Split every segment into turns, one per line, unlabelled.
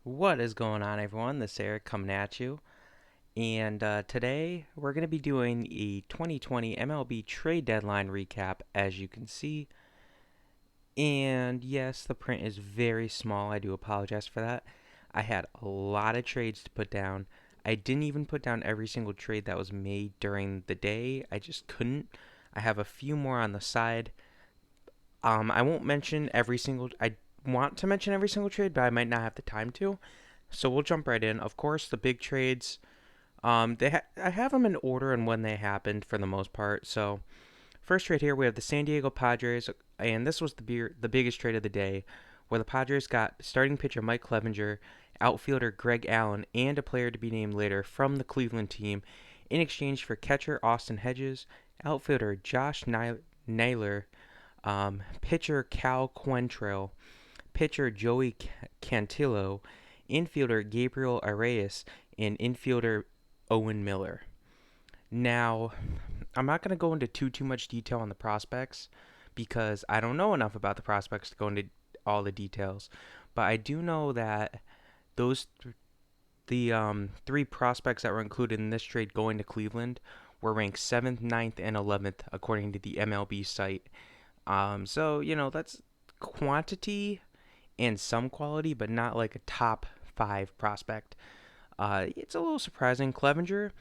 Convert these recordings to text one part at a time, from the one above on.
What is going on, everyone? This is Eric coming at you. And today we're going to be doing a 2020 MLB trade deadline recap, as you can see. And yes, the print is very small. I do apologize for that. I had a lot of trades to put down. I didn't even put down every single trade that was made during the day. I just couldn't. I have a few more on the side. I won't mention every single. I want to mention every single trade, but I might not have the time to. So we'll jump right in. Of course, the big trades. I have them in order and when they happened for the most part. So first trade here we have the San Diego Padres, and this was the biggest trade of the day, where the Padres got starting pitcher Mike Clevenger, outfielder Greg Allen, and a player to be named later from the Cleveland team, in exchange for catcher Austin Hedges, outfielder Josh Naylor, pitcher Cal Quantrill, pitcher Joey Cantillo, infielder Gabriel Arias, and infielder Owen Miller. Now, I'm not going to go into too much detail on the prospects because I don't know enough about the prospects to go into all the details. But I do know that those the three prospects that were included in this trade going to Cleveland were ranked 7th, ninth, and 11th according to the MLB site. So that's quantity and some quality, but not like a top five prospect. It's a little surprising. Clevenger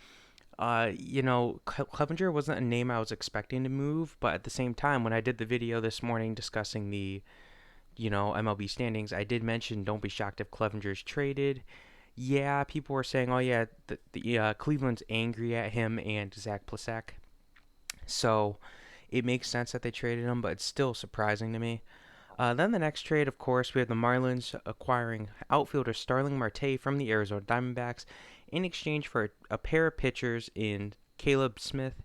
wasn't a name I was expecting to move, but at the same time, when I did the video this morning discussing the, MLB standings, I did mention don't be shocked if Clevenger's traded. Yeah, people were saying, oh yeah, Cleveland's angry at him and Zach Plesac, so it makes sense that they traded him, but it's still surprising to me. Then the next trade, of course, we have the Marlins acquiring outfielder Starling Marte from the Arizona Diamondbacks in exchange for a pair of pitchers in Caleb Smith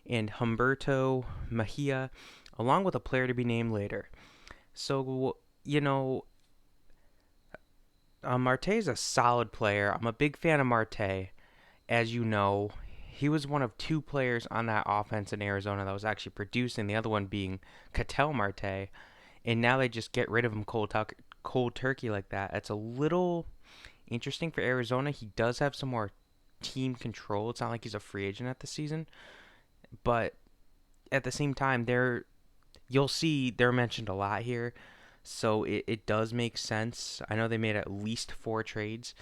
and Humberto Mejia, along with a player to be named later. So, Marte is a solid player. I'm a big fan of Marte. As you know, he was one of two players on that offense in Arizona that was actually producing, the other one being Ketel Marte, and now they just get rid of him cold turkey like that. It's a little interesting for Arizona. He does have some more team control. It's not like he's a free agent at the season, but at the same time, you'll see they're mentioned a lot here, so it does make sense. I know they made at least four trades,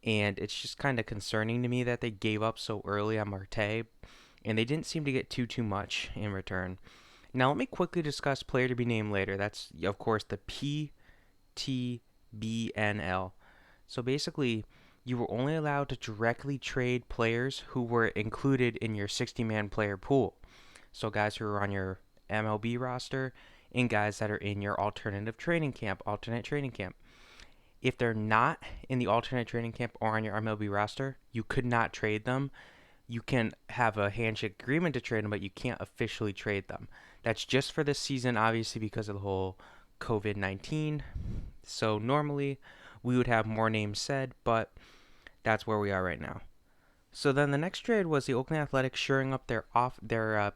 and it's just kind of concerning to me that they gave up so early on Marte, and they didn't seem to get too much in return. Now, let me quickly discuss player to be named later. That's, of course, the PTBNL. So basically, you were only allowed to directly trade players who were included in your 60-man player pool. So guys who are on your MLB roster and guys that are in your alternate training camp. If they're not in the alternate training camp or on your MLB roster, you could not trade them. You can have a handshake agreement to trade them, but you can't officially trade them. That's just for this season, obviously, because of the whole COVID-19. So normally we would have more names said, but that's where we are right now. So then the next trade was the Oakland Athletics shoring up their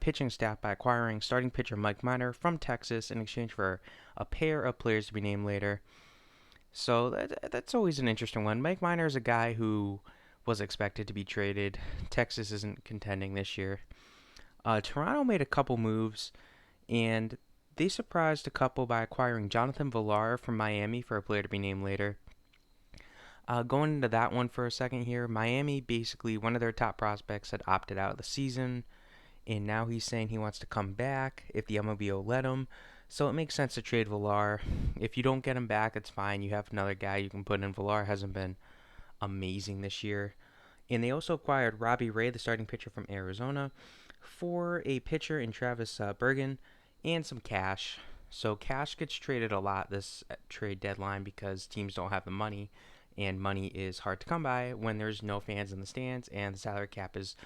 pitching staff by acquiring starting pitcher Mike Minor from Texas in exchange for a pair of players to be named later. So that's always an interesting one. Mike Minor is a guy who was expected to be traded. Texas isn't contending this year. Toronto made a couple moves, and they surprised a couple by acquiring Jonathan Villar from Miami for a player to be named later. Going into that one for a second here, Miami basically, one of their top prospects had opted out of the season, and now he's saying he wants to come back if the MLB will let him. So it makes sense to trade Villar. If you don't get him back, it's fine. You have another guy you can put in. Villar hasn't been amazing this year. And they also acquired Robbie Ray, the starting pitcher from Arizona, for a pitcher in Travis Bergen and some cash. So cash gets traded a lot this trade deadline because teams don't have the money, and money is hard to come by when there's no fans in the stands and the salary cap is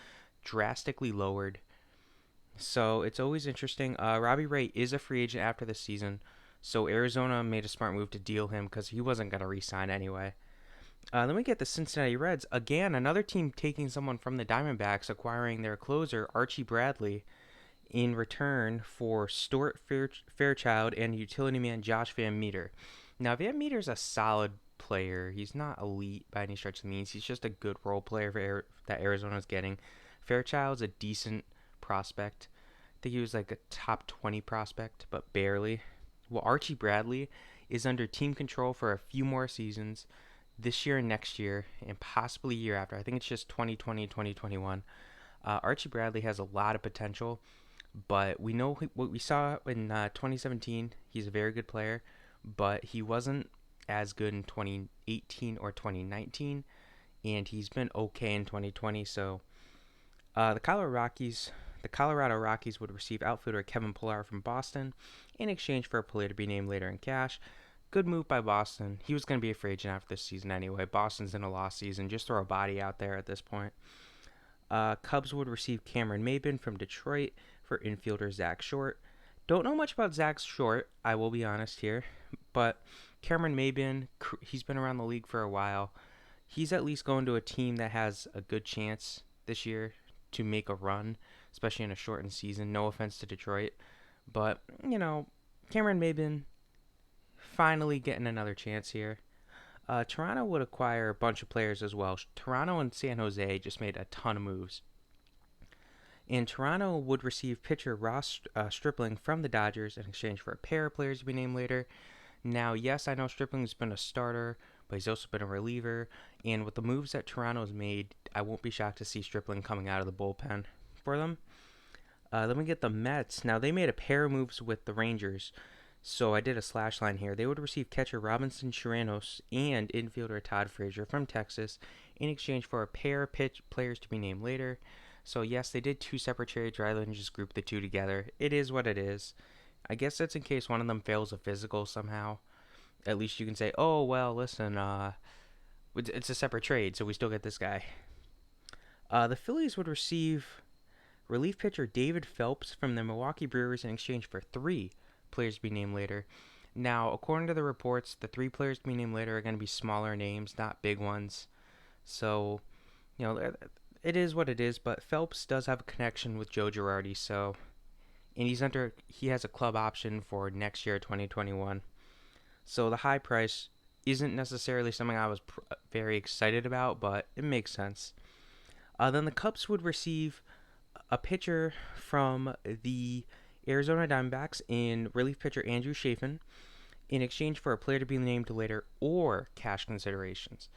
drastically lowered. So it's always interesting. Robbie Ray is a free agent after this season, so Arizona made a smart move to deal him because he wasn't going to re-sign anyway. Then we get the Cincinnati Reds. Again, another team taking someone from the Diamondbacks, acquiring their closer, Archie Bradley, in return for Stuart Fairchild and utility man Josh Van Meter. Now, Van Meter's a solid player. He's not elite by any stretch of the means. He's just a good role player that Arizona's getting. Fairchild's a decent prospect. I think he was like a top 20 prospect, but barely. Well, Archie Bradley is under team control for a few more seasons this year and next year, and possibly year after. I think it's just 2020, 2021. Archie Bradley has a lot of potential, but we know what we saw in 2017. He's a very good player, but he wasn't as good in 2018 or 2019, and he's been okay in 2020. So the Colorado Rockies would receive outfielder Kevin Pillar from Boston in exchange for a player to be named later in cash. Good move by Boston. He was going to be a free agent after this season anyway. Boston's in a lost season. Just throw a body out there at this point. Cubs would receive Cameron Maybin from Detroit for infielder Zach Short. Don't know much about Zach Short, I will be honest here, but Cameron Maybin, he's been around the league for a while. He's at least going to a team that has a good chance this year to make a run, especially in a shortened season. No offense to Detroit, but, Cameron Maybin finally getting another chance here. Toronto would acquire a bunch of players as well. Toronto and San Jose just made a ton of moves. And Toronto would receive pitcher Ross Stripling from the Dodgers in exchange for a pair of players to be named later. Now, yes, I know Stripling's been a starter, but he's also been a reliever. And with the moves that Toronto's made, I won't be shocked to see Stripling coming out of the bullpen for them. Then we get the Mets. Now, they made a pair of moves with the Rangers. So I did a slash line here. They would receive catcher Robinson Chirinos and infielder Todd Frazier from Texas in exchange for a pair of players to be named later. So yes, they did two separate trades rather than just group the two together. It is what it is. I guess that's in case one of them fails a physical somehow. At least you can say, oh, well, listen, it's a separate trade, so we still get this guy. The Phillies would receive relief pitcher David Phelps from the Milwaukee Brewers in exchange for 3 players to be named later. Now, according to the reports, the 3 players to be named later are going to be smaller names, not big ones. So, it is what it is, but Phelps does have a connection with Joe Girardi, and he has a club option for next year, 2021. So the high price isn't necessarily something I was very excited about, but it makes sense. Then the Cubs would receive a pitcher from the Arizona Diamondbacks in relief pitcher Andrew Chafin in exchange for a player to be named later or cash considerations.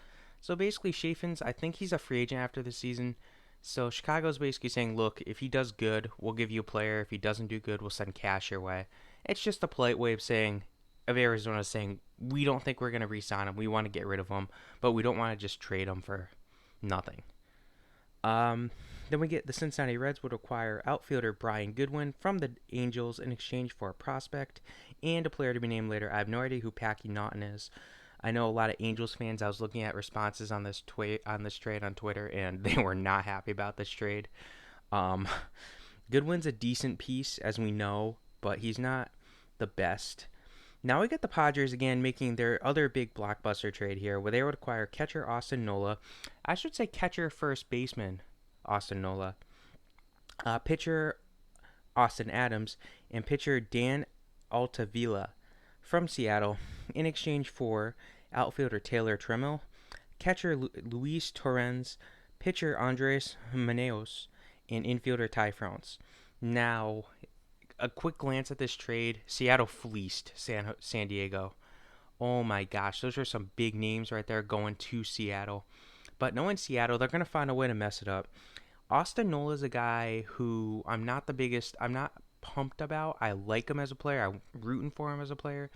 So basically, I think he's a free agent after the season. So Chicago's basically saying, look, if he does good, we'll give you a player. If he doesn't do good, we'll send cash your way. It's just a polite way of Arizona saying, we don't think we're going to re-sign him. We want to get rid of him, but we don't want to just trade him for nothing. Then we get the Cincinnati Reds would acquire outfielder Brian Goodwin from the Angels in exchange for a prospect and a player to be named later. I have no idea who Packy Naughton is. I know a lot of Angels fans. I was looking at responses on this trade on Twitter, and they were not happy about this trade. Goodwin's a decent piece, as we know, but he's not the best. Now we get the Padres again making their other big blockbuster trade here, where they would acquire catcher Austin Nola. I should say catcher first baseman Austin Nola, pitcher Austin Adams, and pitcher Dan Altavilla from Seattle in exchange for outfielder Taylor Trammell, catcher Luis Torrens, pitcher Andres Maneos, and infielder Ty France. Now, a quick glance at this trade. Seattle fleeced San Diego. Oh my gosh, those are some big names right there going to Seattle. But knowing Seattle, they're going to find a way to mess it up. Austin Nola is a guy who I'm not pumped about. I like him as a player. I'm rooting for him as a player.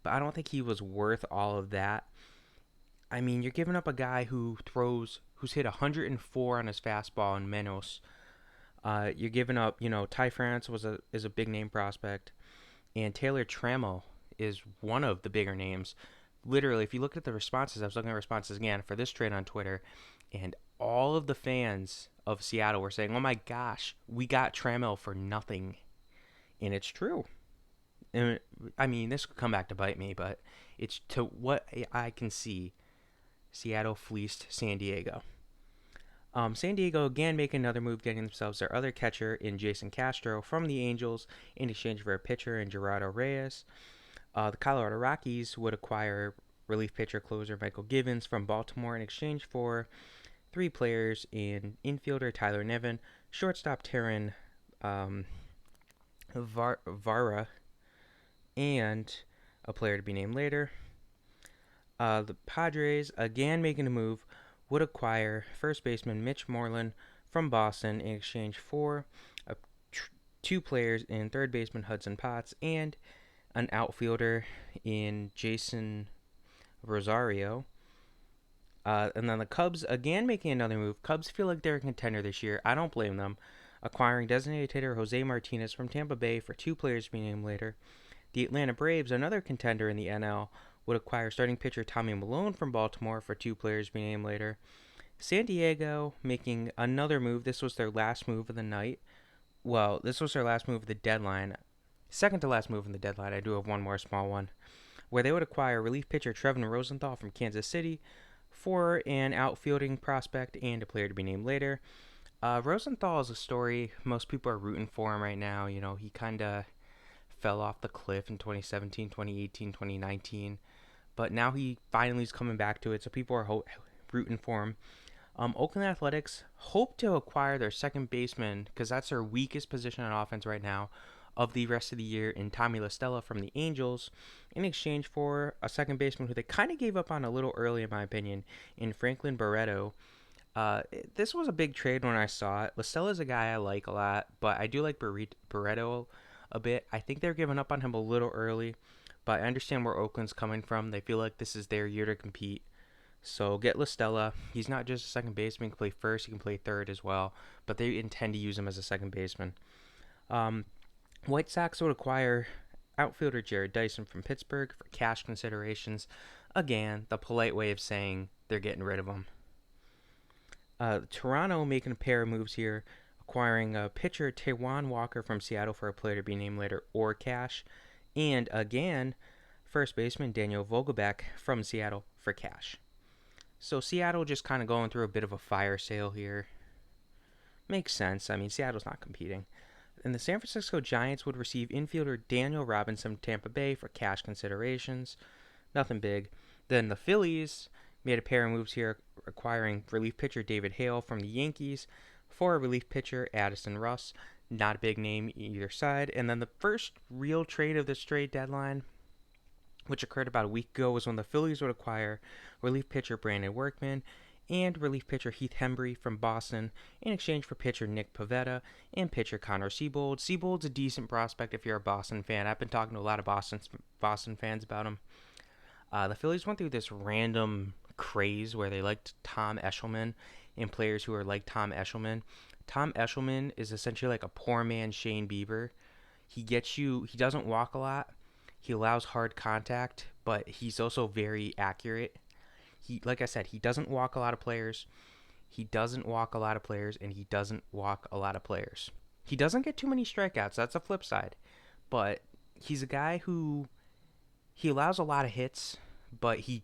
But I don't think he was worth all of that. I mean, you're giving up a guy who's hit 104 on his fastball in Menos. You're giving up, Ty France is a big name prospect. And Taylor Trammell is one of the bigger names. Literally, if you look at the responses, I was looking at responses again for this trade on Twitter, and all of the fans of Seattle were saying, oh my gosh, we got Trammell for nothing. And it's true. And, I mean, this could come back to bite me, but it's to what I can see, Seattle fleeced San Diego. San Diego again making another move, getting themselves their other catcher in Jason Castro from the Angels in exchange for a pitcher in Gerardo Reyes. The Colorado Rockies would acquire relief pitcher closer Michael Givens from Baltimore in exchange for 3 players in infielder Tyler Nevin, shortstop Taryn um, Vara, and a player to be named later. The Padres, again making a move, would acquire first baseman Mitch Moreland from Boston in exchange for uh, 2 players in third baseman Hudson Potts and an outfielder in Jason Rosario. And then the Cubs, again making another move. Cubs feel like they're a contender this year. I don't blame them. Acquiring designated hitter Jose Martinez from Tampa Bay for 2 players to be named later. The Atlanta Braves, another contender in the NL, would acquire starting pitcher Tommy Malone from Baltimore for 2 players to be named later. San Diego making another move. This was their last move of the night. Well, this was their last move of the deadline. Second to last move in the deadline. I do have one more small one, where they would acquire relief pitcher Trevin Rosenthal from Kansas City for an outfielding prospect and a player to be named later. Rosenthal is a story. Most people are rooting for him right now. You know, he kind of fell off the cliff in 2017, 2018, 2019. But now he finally is coming back to it, so people are rooting for him. Oakland Athletics hope to acquire their second baseman, because that's their weakest position on offense right now, of the rest of the year in Tommy La Stella from the Angels, in exchange for a second baseman who they kind of gave up on a little early, in my opinion, in Franklin Barreto. This was a big trade when I saw it. La Stella's a guy I like a lot, but I do like Barreto a bit. I think they're giving up on him a little early, but I understand where Oakland's coming from. They feel like this is their year to compete. So get La Stella. He's not just a second baseman. He can play first. He can play third as well. But they intend to use him as a second baseman. White Sox would acquire outfielder Jared Dyson from Pittsburgh for cash considerations. Again, the polite way of saying they're getting rid of him. Toronto making a pair of moves here, acquiring a pitcher Taijuan Walker from Seattle for a player to be named later or cash. And again, first baseman Daniel Vogelbach from Seattle for cash. So Seattle just kind of going through a bit of a fire sale here. Makes sense. I mean, Seattle's not competing. And the San Francisco Giants would receive infielder Daniel Robinson from Tampa Bay for cash considerations. Nothing big. Then the Phillies made a pair of moves here, acquiring relief pitcher David Hale from the Yankees for a relief pitcher Addison Russ. Not a big name either side. And then the first real trade of this trade deadline, which occurred about a week ago, was when the Phillies would acquire relief pitcher Brandon Workman and relief pitcher Heath Hembree from Boston in exchange for pitcher Nick Pivetta and pitcher Connor Seabold. Seabold's a decent prospect if you're a Boston fan. I've been talking to a lot of Boston fans about him. The Phillies went through this random craze where they liked Tom Eshelman and players who are like Tom Eshelman. Tom Eshelman is essentially like a poor man Shane Bieber. He doesn't walk a lot. He allows hard contact, but he's also very accurate. Like I said, he doesn't walk a lot of players. He doesn't walk a lot of players, and he doesn't walk a lot of players. He doesn't get too many strikeouts. That's a flip side. But he's a guy who he allows a lot of hits, but he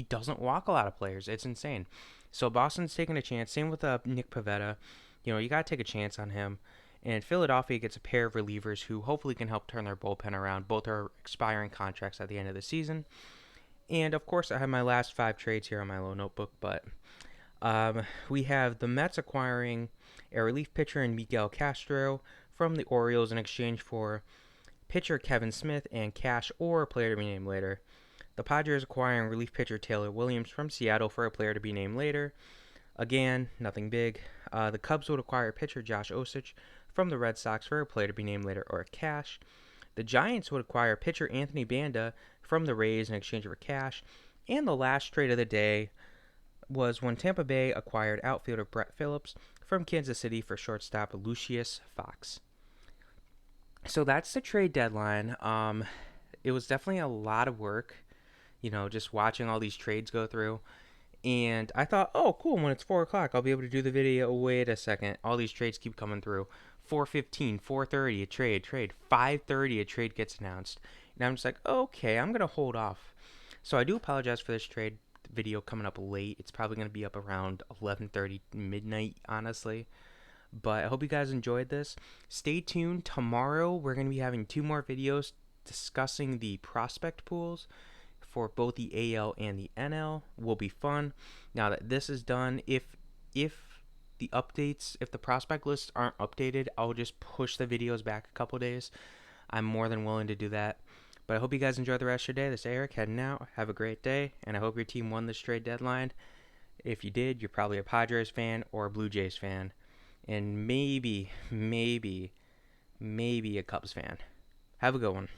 doesn't walk a lot of players. It's insane. So Boston's taking a chance. Same with Nick Pivetta. You know, you got to take a chance on him. And Philadelphia gets a pair of relievers who hopefully can help turn their bullpen around. Both are expiring contracts at the end of the season. And, of course, I have my last 5 trades here on my little notebook. But we have the Mets acquiring a relief pitcher in Miguel Castro from the Orioles in exchange for pitcher Kevin Smith and cash or a player to be named later. The Padres acquiring relief pitcher Taylor Williams from Seattle for a player to be named later. Again, nothing big. The Cubs would acquire pitcher Josh Osich from the Red Sox for a player to be named later or cash. The Giants would acquire pitcher Anthony Banda from the Rays in exchange for cash. And the last trade of the day was when Tampa Bay acquired outfielder Brett Phillips from Kansas City for shortstop Lucius Fox. So that's the trade deadline. It was definitely a lot of work, just watching all these trades go through. And I thought, oh, cool, when it's 4 o'clock, I'll be able to do the video. Wait a second. All these trades keep coming through. 4:15, 4:30, a trade. 5:30, a trade gets announced. And I'm just like, okay, I'm going to hold off. So I do apologize for this trade video coming up late. It's probably going to be up around 11:30, midnight, honestly. But I hope you guys enjoyed this. Stay tuned. Tomorrow, we're going to be having 2 more videos discussing the prospect pools for both the AL and the NL will be fun. Now that this is done, if the updates, if the prospect lists aren't updated, I'll just push the videos back a couple days. I'm more than willing to do that. But I hope you guys enjoy the rest of your day. This is Eric heading out. Have a great day, and I hope your team won this trade deadline. If you did, you're probably a Padres fan or a Blue Jays fan, and maybe a Cubs fan. Have a good one.